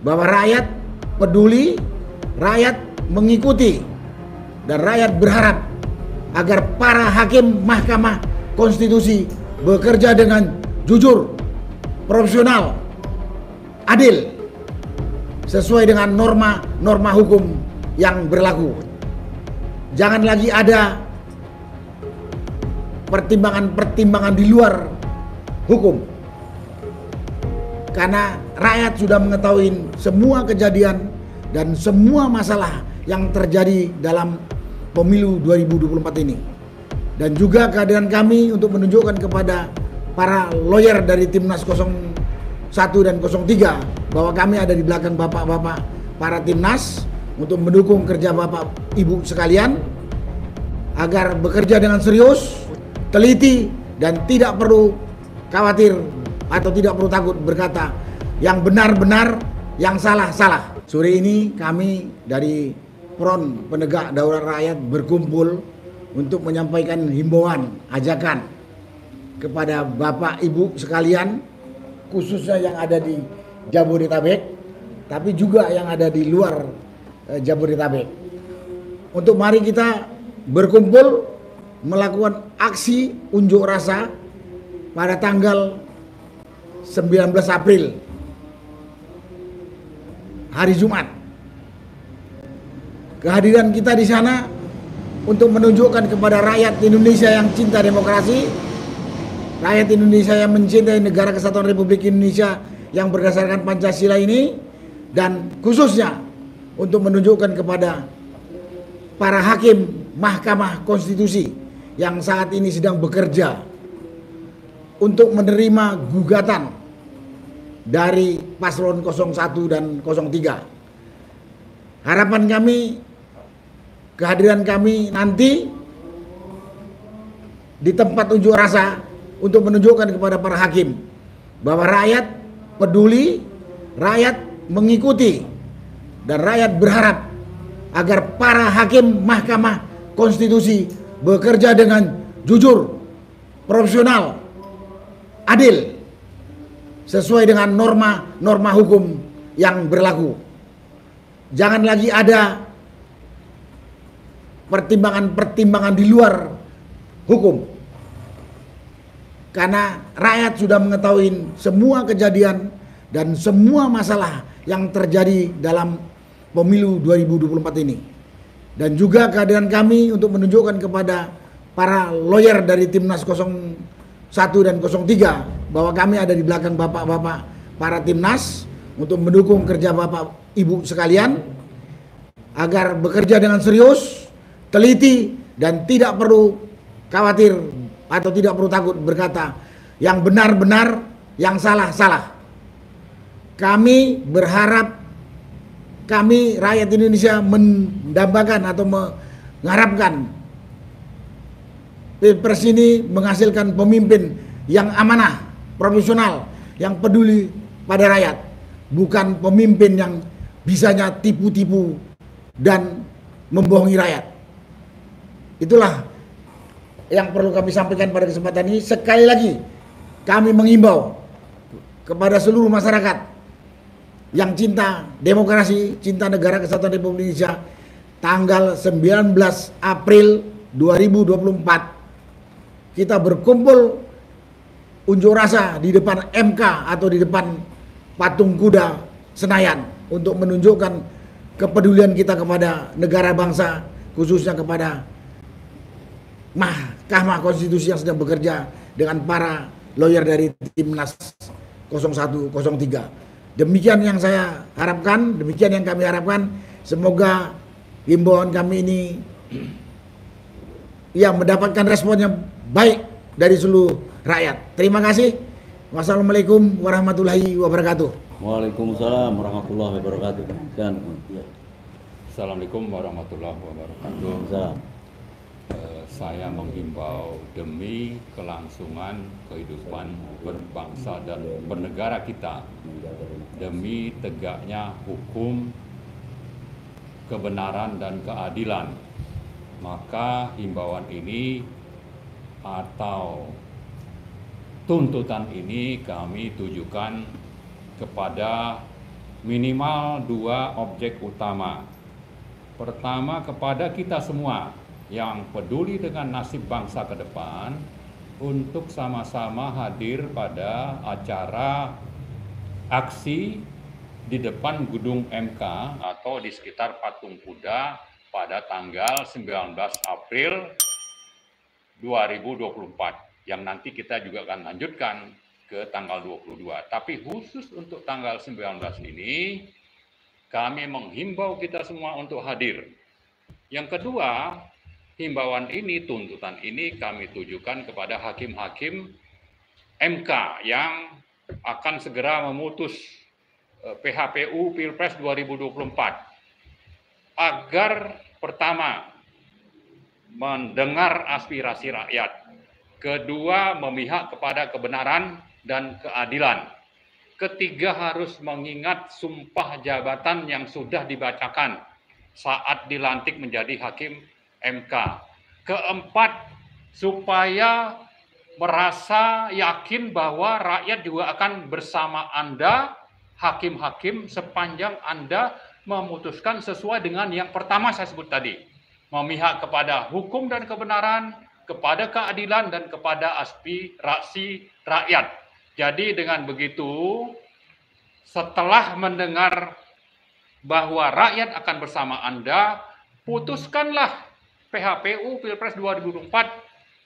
bahwa rakyat peduli, rakyat mengikuti, dan rakyat berharap agar para hakim Mahkamah Konstitusi bekerja dengan jujur, profesional, adil, sesuai dengan norma hukum yang berlaku. Jangan lagi ada pertimbangan-pertimbangan di luar hukum, karena rakyat sudah mengetahui semua kejadian dan semua masalah yang terjadi dalam pemilu 2024 ini. Dan juga kehadiran kami untuk menunjukkan kepada para lawyer dari Timnas 01 dan 03 bahwa kami ada di belakang bapak-bapak para Timnas untuk mendukung kerja bapak ibu sekalian agar bekerja dengan serius, teliti, dan tidak perlu khawatir atau tidak perlu takut berkata yang benar-benar, yang salah-salah. Sore ini kami dari Front Penegak Daulat Rakyat berkumpul untuk menyampaikan himbauan, ajakan kepada Bapak Ibu sekalian, khususnya yang ada di Jabodetabek, tapi juga yang ada di luar Jabodetabek. Untuk mari kita berkumpul melakukan aksi unjuk rasa pada tanggal 19 April, hari Jumat. Kehadiran kita di sana untuk menunjukkan kepada rakyat Indonesia yang cinta demokrasi, rakyat Indonesia yang mencintai Negara Kesatuan Republik Indonesia yang berdasarkan Pancasila ini, dan khususnya untuk menunjukkan kepada para hakim Mahkamah Konstitusi yang saat ini sedang bekerja untuk menerima gugatan dari paslon 01 dan 03. Harapan kami, kehadiran kami nanti di tempat unjuk rasa untuk menunjukkan kepada para hakim bahwa rakyat peduli, rakyat mengikuti, dan rakyat berharap agar para hakim Mahkamah Konstitusi bekerja dengan jujur, profesional, adil, sesuai dengan norma hukum yang berlaku. Jangan lagi ada pertimbangan-pertimbangan di luar hukum, karena rakyat sudah mengetahui semua kejadian dan semua masalah yang terjadi dalam pemilu 2024 ini. Dan juga kehadiran kami untuk menunjukkan kepada para lawyer dari Timnas 01 dan 03 bahwa kami ada di belakang bapak-bapak para Timnas untuk mendukung kerja bapak ibu sekalian agar bekerja dengan serius, teliti, dan tidak perlu khawatir atau tidak perlu takut berkata yang benar-benar, yang salah-salah. Kami berharap, kami rakyat Indonesia mendambakan atau mengharapkan Pilpres ini menghasilkan pemimpin yang amanah, profesional, yang peduli pada rakyat, bukan pemimpin yang bisanya tipu-tipu dan membohongi rakyat. Itulah yang perlu kami sampaikan pada kesempatan ini. Sekali lagi kami mengimbau kepada seluruh masyarakat yang cinta demokrasi, cinta Negara Kesatuan Republik Indonesia, tanggal 19 April 2024 kita berkumpul unjuk rasa di depan MK atau di depan patung kuda Senayan untuk menunjukkan kepedulian kita kepada negara bangsa, khususnya kepada Mahkamah Konstitusi yang sedang bekerja dengan para lawyer dari Timnas 01, 03. Demikian yang saya harapkan, demikian yang kami harapkan. Semoga himbauan kami ini yang mendapatkan respon yang baik dari seluruh rakyat. Terima kasih. Wassalamualaikum warahmatullahi wabarakatuh. Waalaikumsalam warahmatullahi wabarakatuh. Dan Assalamualaikum warahmatullahi wabarakatuh. Salam. Saya menghimbau demi kelangsungan kehidupan berbangsa dan bernegara kita, demi tegaknya hukum, kebenaran dan keadilan, maka himbauan ini atau tuntutan ini kami tujukan kepada minimal 2 objek utama. Pertama, kepada kita semua yang peduli dengan nasib bangsa ke depan, untuk sama-sama hadir pada acara aksi di depan gedung MK atau di sekitar Patung Kuda pada tanggal 19 April 2024, yang nanti kita juga akan lanjutkan ke tanggal 22. Tapi khusus untuk tanggal 19 ini, kami menghimbau kita semua untuk hadir. Yang kedua, himbauan ini, tuntutan ini kami tujukan kepada hakim-hakim MK yang akan segera memutus PHPU Pilpres 2024 agar pertama mendengar aspirasi rakyat, kedua memihak kepada kebenaran dan keadilan, ketiga harus mengingat sumpah jabatan yang sudah dibacakan saat dilantik menjadi hakim MK, keempat supaya merasa yakin bahwa rakyat juga akan bersama Anda, hakim-hakim, sepanjang Anda memutuskan sesuai dengan yang pertama saya sebut tadi, memihak kepada hukum dan kebenaran, kepada keadilan, dan kepada aspirasi rakyat. Jadi dengan begitu, setelah mendengar bahwa rakyat akan bersama Anda, putuskanlah PHPU Pilpres 2024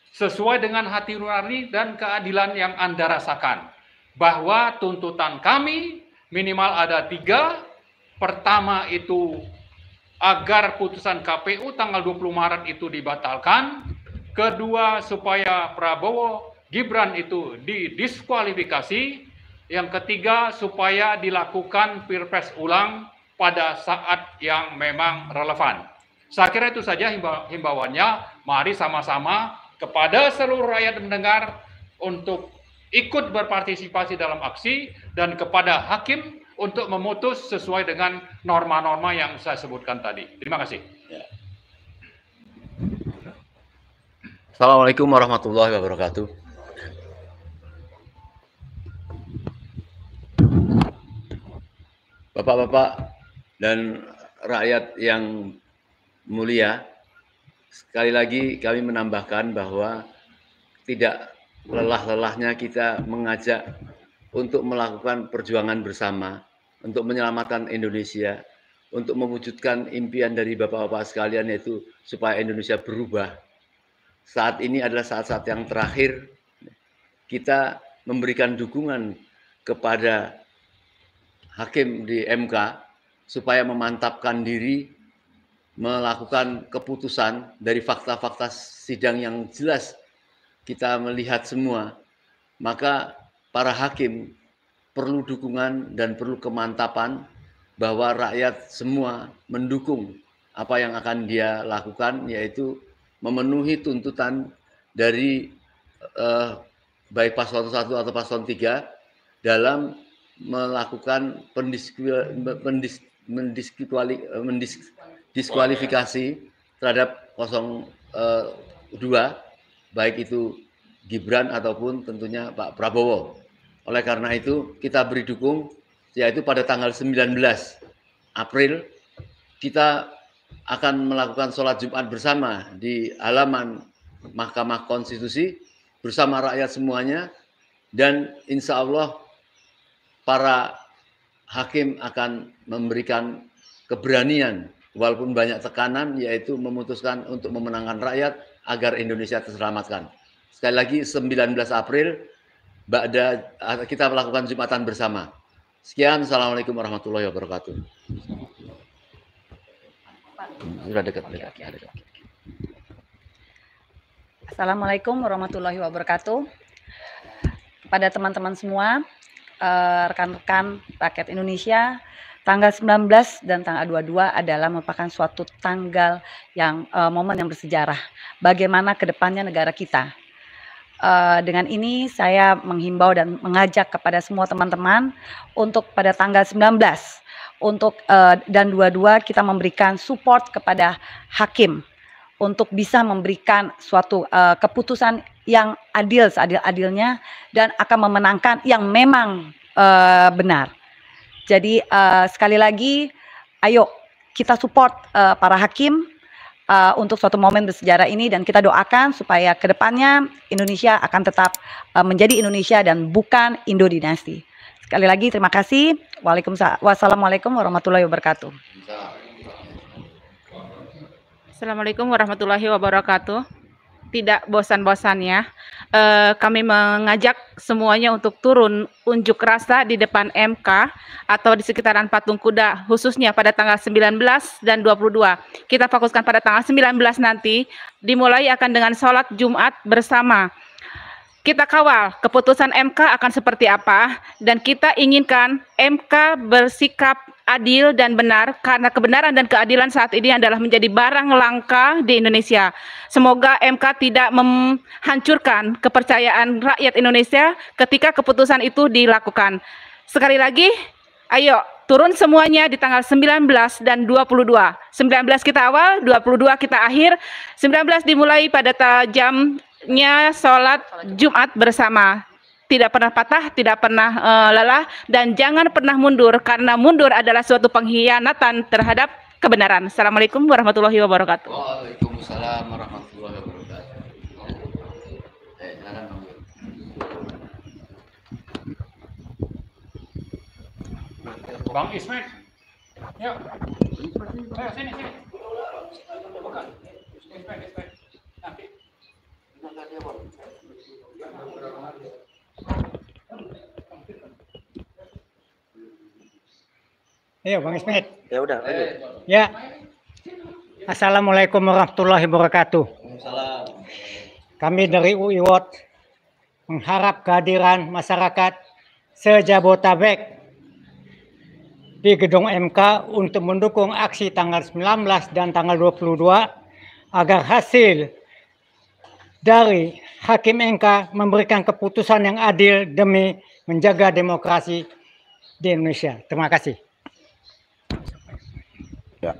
sesuai dengan hati nurani dan keadilan yang Anda rasakan. Bahwa tuntutan kami minimal ada 3. Pertama itu agar putusan KPU tanggal 20 Maret itu dibatalkan. Kedua, supaya Prabowo Gibran itu didiskualifikasi. Yang ketiga, supaya dilakukan Pilpres ulang pada saat yang memang relevan. Saya kira itu saja himbauannya. Mari sama-sama kepada seluruh rakyat mendengar untuk ikut berpartisipasi dalam aksi, dan kepada hakim untuk memutus sesuai dengan norma-norma yang saya sebutkan tadi. Terima kasih. Assalamualaikum warahmatullahi wabarakatuh. Bapak-bapak dan rakyat yang mulia, sekali lagi kami menambahkan bahwa tidak lelah-lelahnya kita mengajak untuk melakukan perjuangan bersama, untuk menyelamatkan Indonesia, untuk mewujudkan impian dari bapak-bapak sekalian, yaitu supaya Indonesia berubah. Saat ini adalah saat-saat yang terakhir kita memberikan dukungan kepada hakim di MK supaya memantapkan diri, melakukan keputusan dari fakta-fakta sidang yang jelas kita melihat semua. Maka para hakim perlu dukungan dan perlu kemantapan bahwa rakyat semua mendukung apa yang akan dia lakukan, yaitu memenuhi tuntutan dari baik paslon 1 atau paslon 3 dalam melakukan diskualifikasi terhadap 02, baik itu Gibran ataupun tentunya Pak Prabowo. Oleh karena itu kita beri dukung, yaitu pada tanggal 19 April kita akan melakukan sholat Jumat bersama di halaman Mahkamah Konstitusi bersama rakyat semuanya, dan insya Allah para hakim akan memberikan keberanian walaupun banyak tekanan, yaitu memutuskan untuk memenangkan rakyat agar Indonesia terselamatkan. Sekali lagi 19 April kita melakukan Jumatan bersama. Sekian, Assalamualaikum warahmatullahi wabarakatuh. Sudah dekat. Assalamualaikum warahmatullahi wabarakatuh. Kepada teman-teman semua, rekan-rekan rakyat Indonesia, tanggal 19 dan tanggal 22 adalah merupakan suatu tanggal yang momen yang bersejarah. Bagaimana kedepannya negara kita. Dengan ini saya menghimbau dan mengajak kepada semua teman-teman untuk pada tanggal 19 dan 22 kita memberikan support kepada hakim untuk bisa memberikan suatu keputusan yang adil seadil-adilnya dan akan memenangkan yang memang benar. Jadi sekali lagi, ayo kita support para hakim untuk suatu momen bersejarah ini, dan kita doakan supaya kedepannya Indonesia akan tetap menjadi Indonesia dan bukan Indo dinasti. Sekali lagi terima kasih. Wassalamualaikum warahmatullahi wabarakatuh. Assalamualaikum warahmatullahi wabarakatuh. Tidak bosan-bosannya kami mengajak semuanya untuk turun unjuk rasa di depan MK atau di sekitaran patung kuda, khususnya pada tanggal 19 dan 22. Kita fokuskan pada tanggal 19 nanti, dimulai akan dengan sholat Jumat bersama. Kita kawal keputusan MK akan seperti apa, dan kita inginkan MK bersikap adil dan benar, karena kebenaran dan keadilan saat ini adalah menjadi barang langka di Indonesia. Semoga MK tidak menghancurkan kepercayaan rakyat Indonesia ketika keputusan itu dilakukan. Sekali lagi, ayo turun semuanya di tanggal 19 dan 22. 19 kita awal, 22 kita akhir. 19 dimulai pada jamnya sholat Jumat bersama. Tidak pernah patah, tidak pernah lelah, dan jangan pernah mundur, karena mundur adalah suatu pengkhianatan terhadap kebenaran. Assalamualaikum warahmatullahi wabarakatuh. Waalaikumsalam warahmatullahi wabarakatuh. Bang Ismail, yuk. Ayo sini. Bukan. Ismail. Nanti. Ayo Bang Ismet. Ya udah. Ya. Assalamualaikum warahmatullahi wabarakatuh. Kami dari UI Ward mengharap kehadiran masyarakat se-Jabotabek di gedung MK untuk mendukung aksi tanggal 19 dan tanggal 22 agar hasil dari Hakim MK memberikan keputusan yang adil demi menjaga demokrasi di Indonesia. Terima kasih. Ya.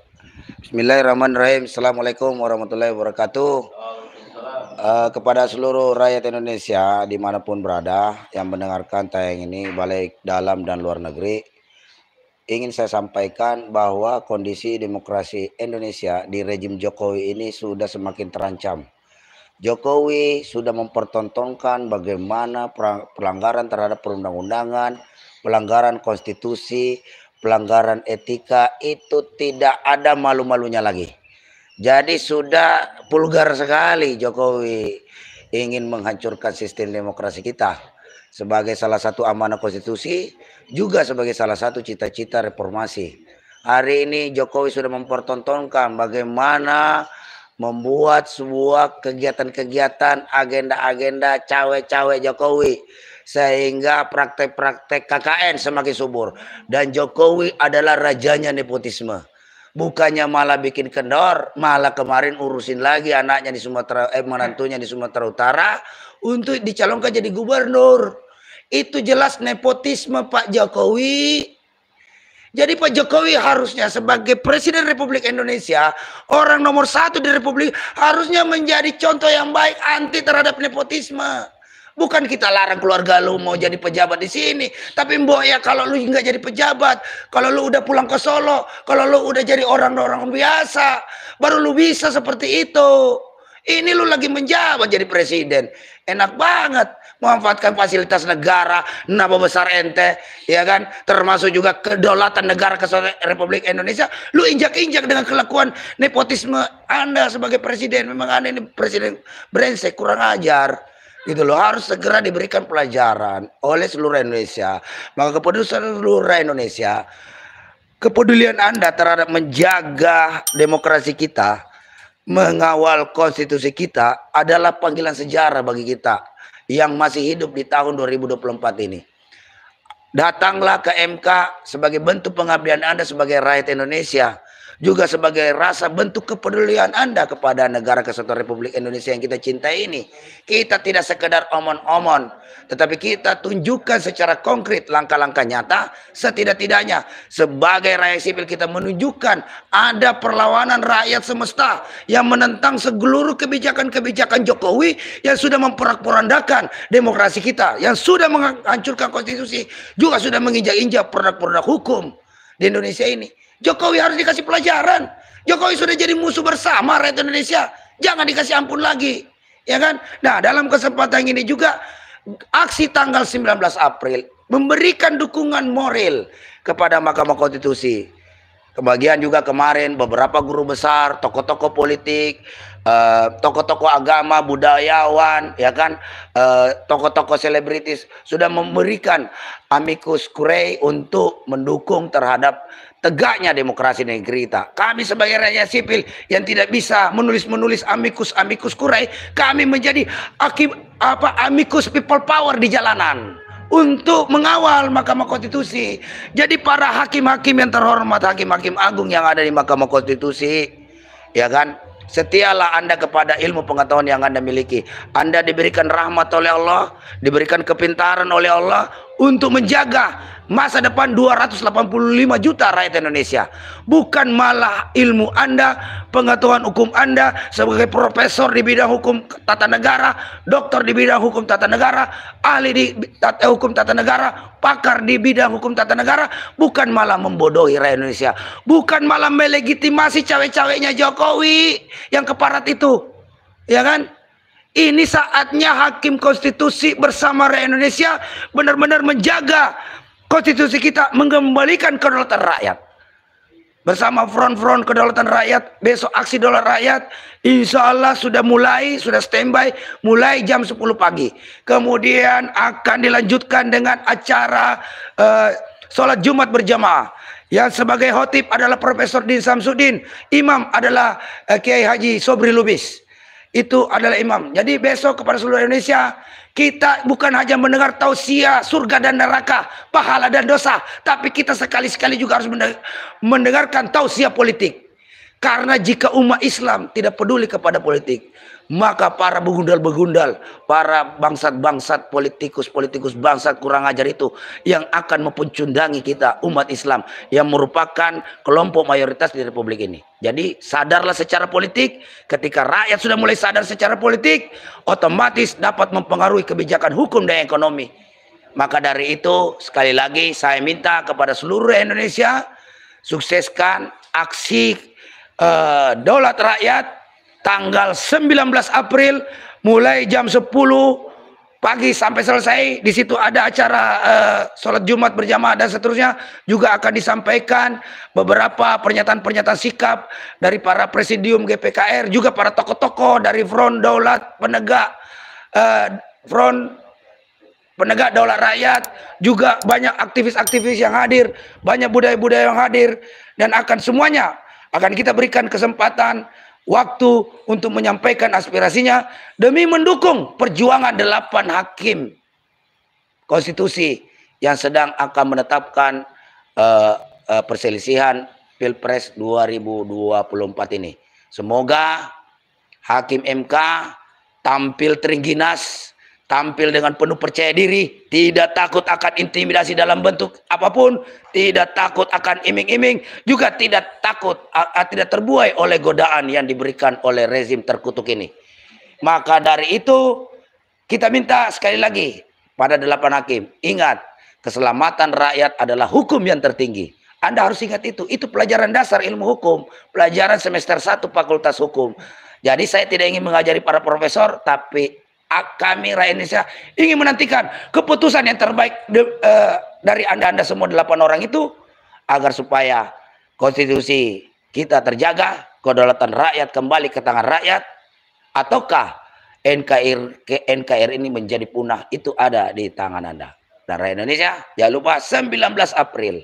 Bismillahirrahmanirrahim. Assalamualaikum warahmatullahi wabarakatuh. Kepada seluruh rakyat Indonesia dimanapun berada yang mendengarkan tayang ini, baik dalam dan luar negeri, ingin saya sampaikan bahwa kondisi demokrasi Indonesia di rejim Jokowi ini sudah semakin terancam. Jokowi sudah mempertontonkan bagaimana pelanggaran terhadap perundang-undangan, pelanggaran konstitusi, pelanggaran etika itu tidak ada malu-malunya lagi. Jadi sudah vulgar sekali Jokowi ingin menghancurkan sistem demokrasi kita. Sebagai salah satu amanah konstitusi, juga sebagai salah satu cita-cita reformasi. Hari ini Jokowi sudah mempertontonkan bagaimana membuat sebuah kegiatan-kegiatan, agenda-agenda cawe-cawe Jokowi. Sehingga praktek-praktek KKN semakin subur. Dan Jokowi adalah rajanya nepotisme. Bukannya malah bikin kendor, malah kemarin urusin lagi anaknya di Sumatera, menantunya di Sumatera Utara untuk dicalonkan jadi gubernur. Itu jelas nepotisme Pak Jokowi. Jadi Pak Jokowi harusnya sebagai Presiden Republik Indonesia, orang nomor 1 di Republik, harusnya menjadi contoh yang baik anti terhadap nepotisme. Bukan kita larang keluarga lu mau jadi pejabat di sini, tapi mbok ya kalau lu nggak jadi pejabat, kalau lu udah pulang ke Solo, kalau lu udah jadi orang-orang biasa, baru lu bisa seperti itu. Ini lu lagi menjabat jadi presiden, enak banget memanfaatkan fasilitas negara, nama besar ente, ya kan, termasuk juga kedaulatan negara kesatuan Republik Indonesia. Lu injak-injak dengan kelakuan nepotisme Anda sebagai presiden. Memang Anda ini presiden brengsek, kurang ajar. Gitu loh, harus segera diberikan pelajaran oleh seluruh Indonesia. Maka kepedulian seluruh Indonesia, kepedulian Anda terhadap menjaga demokrasi kita, mengawal konstitusi kita adalah panggilan sejarah bagi kita yang masih hidup di tahun 2024 ini. Datanglah ke MK sebagai bentuk pengabdian Anda sebagai rakyat Indonesia, juga sebagai rasa bentuk kepedulian Anda kepada negara kesatuan Republik Indonesia yang kita cintai ini. Kita tidak sekedar omon-omon, tetapi kita tunjukkan secara konkret langkah-langkah nyata. Setidak-tidaknya sebagai rakyat sipil kita menunjukkan ada perlawanan rakyat semesta yang menentang seluruh kebijakan-kebijakan Jokowi yang sudah memporak-porandakan demokrasi kita, yang sudah menghancurkan konstitusi, juga sudah menginjak-injak produk-produk hukum di Indonesia ini. Jokowi harus dikasih pelajaran. Jokowi sudah jadi musuh bersama rakyat Indonesia. Jangan dikasih ampun lagi. Ya kan? Nah, dalam kesempatan ini juga aksi tanggal 19 April memberikan dukungan moral kepada Mahkamah Konstitusi. Kebagian juga kemarin beberapa guru besar, tokoh-tokoh politik, tokoh-tokoh agama, budayawan, ya kan, tokoh-tokoh selebritis sudah memberikan amicus curiae untuk mendukung terhadap tegaknya demokrasi di negeri kita. Kami sebagai rakyat sipil yang tidak bisa menulis amicus curiae, kami menjadi amicus people power di jalanan untuk mengawal Mahkamah Konstitusi. Jadi para hakim-hakim yang terhormat, hakim-hakim agung yang ada di Mahkamah Konstitusi, ya kan, setialah Anda kepada ilmu pengetahuan yang Anda miliki. Anda diberikan rahmat oleh Allah, diberikan kepintaran oleh Allah untuk menjaga masa depan 285 juta rakyat Indonesia. Bukan malah ilmu Anda, pengetahuan hukum Anda sebagai profesor di bidang hukum tata negara, doktor di bidang hukum tata negara, ahli di hukum tata negara, pakar di bidang hukum tata negara, bukan malah membodohi rakyat Indonesia, bukan malah melegitimasi cawe-cawenya Jokowi yang keparat itu, ya kan? Ini saatnya hakim konstitusi bersama rakyat Indonesia benar-benar menjaga konstitusi kita, mengembalikan kedaulatan rakyat. Bersama front-front kedaulatan rakyat, besok aksi daulat rakyat, insya Allah sudah mulai, sudah standby, mulai jam 10 pagi. Kemudian akan dilanjutkan dengan acara sholat Jumat berjamaah. Yang sebagai khotib adalah Profesor Din Samsudin, imam adalah Kiai Haji Sobri Lubis. Itu adalah imam. Jadi besok kepada seluruh Indonesia, kita bukan hanya mendengar tausiah surga dan neraka, pahala dan dosa, tapi kita sekali-sekali juga harus mendengarkan tausiah politik. Karena jika umat Islam tidak peduli kepada politik, maka para begundal-begundal, para bangsat-bangsat, politikus-politikus bangsat kurang ajar itu yang akan mempuncundangi kita umat Islam yang merupakan kelompok mayoritas di Republik ini. Jadi sadarlah secara politik. Ketika rakyat sudah mulai sadar secara politik, otomatis dapat mempengaruhi kebijakan hukum dan ekonomi. Maka dari itu sekali lagi saya minta kepada seluruh Indonesia, sukseskan aksi daulat rakyat tanggal 19 April mulai jam 10 pagi sampai selesai. Di situ ada acara sholat Jumat berjamaah dan seterusnya. Juga akan disampaikan beberapa pernyataan-pernyataan sikap dari para presidium GPKR, juga para tokoh-tokoh dari front daulat penegak penegak daulat rakyat, juga banyak aktivis-aktivis yang hadir, banyak budaya-budaya yang hadir, dan akan semuanya akan kita berikan kesempatan waktu untuk menyampaikan aspirasinya demi mendukung perjuangan 8 hakim konstitusi yang sedang akan menetapkan perselisihan Pilpres 2024 ini. Semoga hakim MK tampil terengginas, tampil dengan penuh percaya diri, tidak takut akan intimidasi dalam bentuk apapun, tidak takut akan iming-iming, juga tidak takut, tidak terbuai oleh godaan yang diberikan oleh rezim terkutuk ini. Maka dari itu kita minta sekali lagi pada 8 hakim, ingat, keselamatan rakyat adalah hukum yang tertinggi. Anda harus ingat itu pelajaran dasar ilmu hukum, pelajaran semester 1 Fakultas Hukum. Jadi saya tidak ingin mengajari para profesor, tapi kami rakyat Indonesia ingin menantikan keputusan yang terbaik dari Anda semua 8 orang itu, agar supaya konstitusi kita terjaga, kedaulatan rakyat kembali ke tangan rakyat, ataukah NKRI ini menjadi punah, itu ada di tangan Anda. Dan rakyat Indonesia, jangan lupa 19 April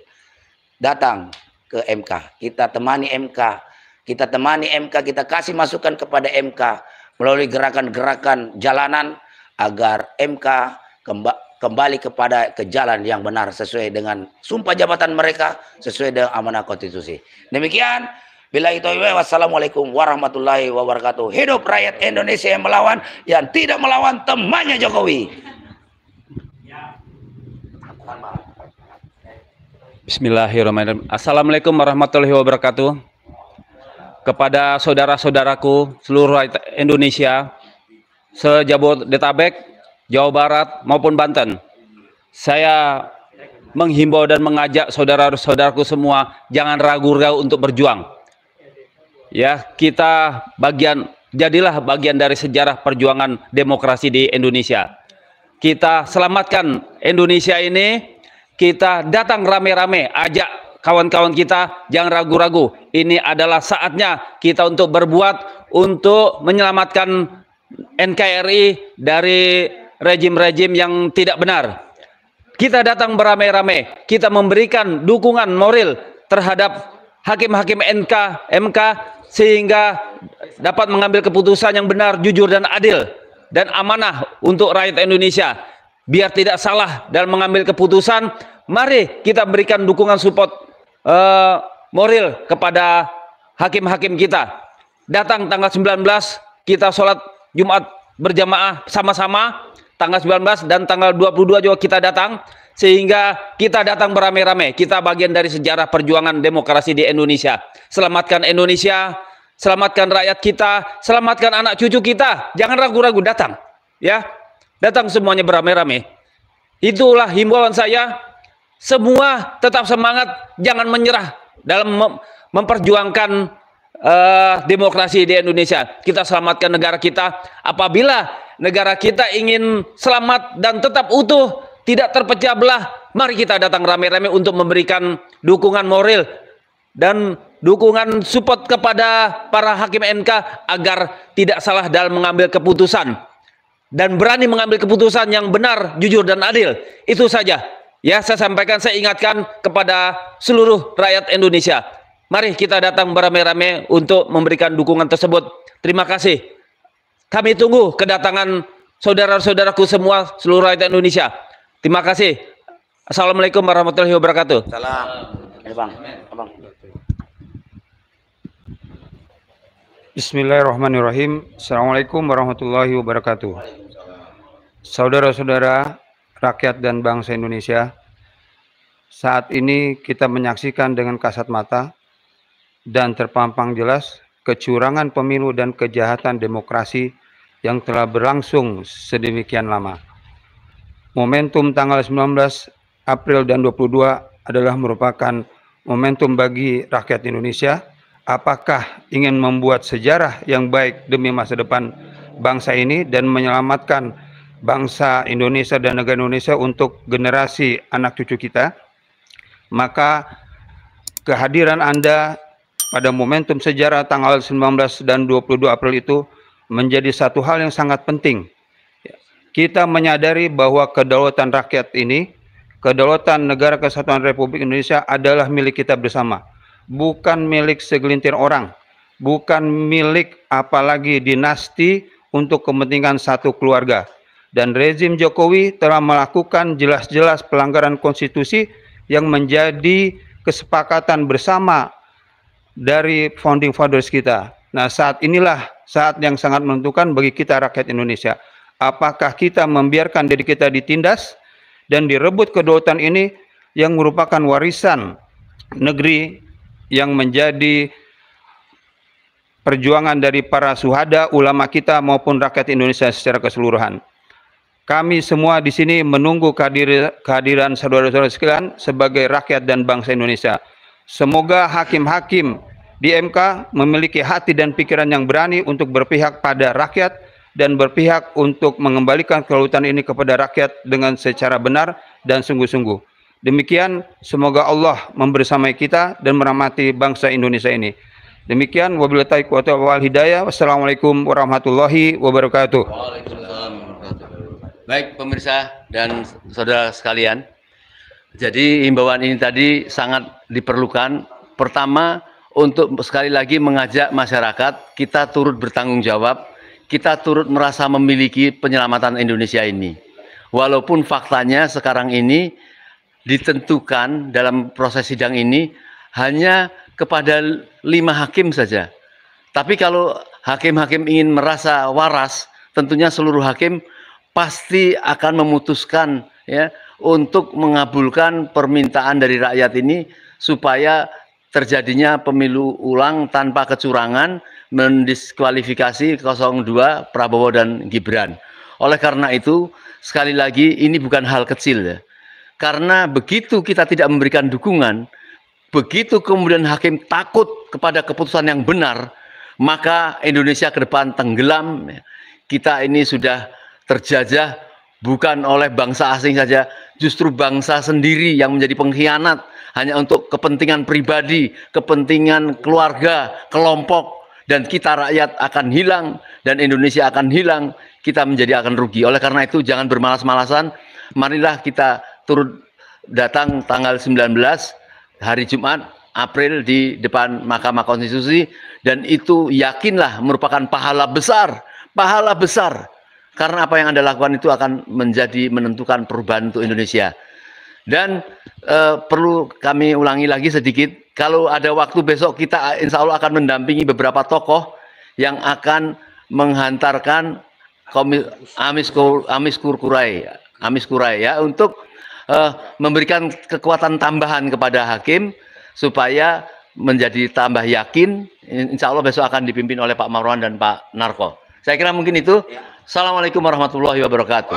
datang ke MK, kita temani MK, kita kasih masukan kepada MK melalui gerakan-gerakan jalanan agar MK kembali ke jalan yang benar sesuai dengan sumpah jabatan mereka, sesuai dengan amanah konstitusi. Demikian, billahi taufiq, wassalamualaikum warahmatullahi wabarakatuh. Hidup rakyat Indonesia yang melawan, yang tidak melawan temannya Jokowi. Bismillahirrahmanirrahim. Assalamualaikum warahmatullahi wabarakatuh. Kepada saudara-saudaraku seluruh rakyat Indonesia, sejabodetabek, Jawa Barat maupun Banten, saya menghimbau dan mengajak saudara-saudaraku semua jangan ragu-ragu untuk berjuang. Ya, kita jadilah bagian dari sejarah perjuangan demokrasi di Indonesia. Kita selamatkan Indonesia ini, kita datang rame-rame, ajak kawan-kawan kita, jangan ragu-ragu. Ini adalah saatnya kita untuk berbuat, untuk menyelamatkan NKRI dari rejim-rejim yang tidak benar. Kita datang beramai-ramai, kita memberikan dukungan moral terhadap hakim-hakim MK sehingga dapat mengambil keputusan yang benar, jujur dan adil dan amanah untuk rakyat Indonesia. Biar tidak salah dalam mengambil keputusan, mari kita berikan dukungan support moral kepada hakim-hakim kita. Datang tanggal 19 kita sholat Jumat berjamaah sama-sama. Tanggal 19 dan tanggal 22 juga kita datang, sehingga kita datang beramai-ramai. Kita bagian dari sejarah perjuangan demokrasi di Indonesia. Selamatkan Indonesia, selamatkan rakyat kita, selamatkan anak cucu kita. Jangan ragu-ragu, datang, ya, datang semuanya beramai-ramai. Itulah himbauan saya. Semua tetap semangat, jangan menyerah dalam memperjuangkan demokrasi di Indonesia. Kita selamatkan negara kita. Apabila negara kita ingin selamat dan tetap utuh, tidak terpecah belah, mari kita datang rame-rame untuk memberikan dukungan moral dan dukungan support kepada para hakim MK agar tidak salah dalam mengambil keputusan dan berani mengambil keputusan yang benar, jujur dan adil. Itu saja ya, saya sampaikan, saya ingatkan kepada seluruh rakyat Indonesia. Mari kita datang beramai-ramai untuk memberikan dukungan tersebut. Terima kasih. Kami tunggu kedatangan saudara-saudaraku semua seluruh rakyat Indonesia. Terima kasih. Assalamualaikum warahmatullahi wabarakatuh. Salam. Bang. Bismillahirrahmanirrahim. Assalamualaikum warahmatullahi wabarakatuh. Saudara-saudara rakyat dan bangsa Indonesia, saat ini kita menyaksikan dengan kasat mata dan terpampang jelas kecurangan pemilu dan kejahatan demokrasi yang telah berlangsung sedemikian lama. Momentum tanggal 19 April dan 22 adalah merupakan momentum bagi rakyat Indonesia. Apakah ingin membuat sejarah yang baik demi masa depan bangsa ini dan menyelamatkan bangsa Indonesia dan negara Indonesia untuk generasi anak cucu kita? Maka kehadiran Anda pada momentum sejarah tanggal 19 dan 22 April itu menjadi satu hal yang sangat penting. Kita menyadari bahwa kedaulatan rakyat ini, kedaulatan Negara Kesatuan Republik Indonesia adalah milik kita bersama. Bukan milik segelintir orang, bukan milik apalagi dinasti untuk kepentingan satu keluarga. Dan rezim Jokowi telah melakukan jelas-jelas pelanggaran konstitusi yang menjadi kesepakatan bersama dari founding fathers kita. Nah, saat inilah saat yang sangat menentukan bagi kita rakyat Indonesia. Apakah kita membiarkan diri kita ditindas dan direbut kedaulatan ini yang merupakan warisan negeri yang menjadi perjuangan dari para syuhada, ulama kita maupun rakyat Indonesia secara keseluruhan. Kami semua di sini menunggu kehadiran saudara-saudara sekalian sebagai rakyat dan bangsa Indonesia. Semoga hakim-hakim di MK memiliki hati dan pikiran yang berani untuk berpihak pada rakyat dan berpihak untuk mengembalikan kedaulatan ini kepada rakyat dengan secara benar dan sungguh-sungguh. Demikian, semoga Allah membersamai kita dan merahmati bangsa Indonesia ini. Demikian, wabillahi taufiq wal hidayah. Wassalamualaikum warahmatullahi wabarakatuh. Waalaikumsalam warahmatullahi wabarakatuh. Baik pemirsa dan saudara sekalian, jadi himbauan ini tadi sangat diperlukan. Pertama, untuk sekali lagi mengajak masyarakat, kita turut bertanggung jawab, kita turut merasa memiliki penyelamatan Indonesia ini. Walaupun faktanya sekarang ini ditentukan dalam proses sidang ini hanya kepada 5 hakim saja. Tapi kalau hakim-hakim ingin merasa waras, tentunya seluruh hakim pasti akan memutuskan ya untuk mengabulkan permintaan dari rakyat ini supaya terjadinya pemilu ulang tanpa kecurangan, mendiskualifikasi 02 Prabowo dan Gibran. Oleh karena itu, sekali lagi ini bukan hal kecil ya. Karena begitu kita tidak memberikan dukungan, begitu kemudian hakim takut kepada keputusan yang benar, maka Indonesia ke depan tenggelam. Kita ini sudah terjajah bukan oleh bangsa asing saja, justru bangsa sendiri yang menjadi pengkhianat hanya untuk kepentingan pribadi, kepentingan keluarga, kelompok, dan kita rakyat akan hilang dan Indonesia akan hilang, kita menjadi akan rugi. Oleh karena itu jangan bermalas-malasan, marilah kita turut datang tanggal 19 hari Jumat April di depan Mahkamah Konstitusi, dan itu yakinlah merupakan pahala besar karena apa yang Anda lakukan itu akan menentukan perubahan untuk Indonesia. Dan perlu kami ulangi lagi sedikit, kalau ada waktu besok kita insya Allah akan mendampingi beberapa tokoh yang akan menghantarkan Amis Kurai ya, untuk memberikan kekuatan tambahan kepada hakim supaya menjadi tambah yakin. Insya Allah besok akan dipimpin oleh Pak Marwan dan Pak Narko. Saya kira mungkin itu. Assalamualaikum warahmatullahi wabarakatuh.